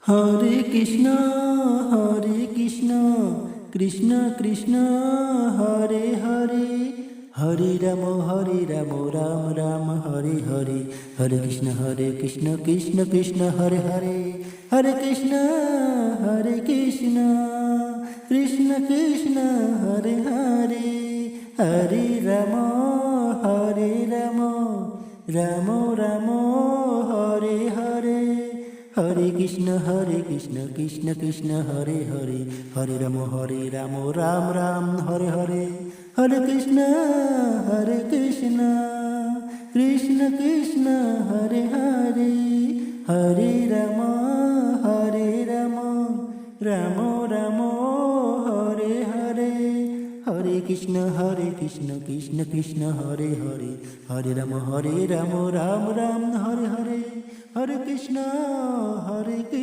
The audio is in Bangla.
হরে কৃষ্ণ কৃষ্ণ কৃষ্ণ হরে হরে, হরে রাম রাম রাম হরে হরে, হরে কৃষ্ণ কৃষ্ণ কৃষ্ণ হরে হরে, হরে কৃষ্ণ কৃষ্ণ কৃষ্ণ হরে হরে, হরে রাম রাম রাম হরে হরে, হরে কৃষ্ণ কৃষ্ণ কৃষ্ণ হরে হরে, হরে রাম রাম রাম হরে হরে, হরে কৃষ্ণ কৃষ্ণ কৃষ্ণ হরে হরে, হরে রাম রাম রাম হরে হরে, হরে কৃষ্ণ কৃষ্ণ কৃষ্ণ হরে হরে, হরে রাম রাম রাম হরে হরে, হরে কৃষ্ণ কৃষ্ণ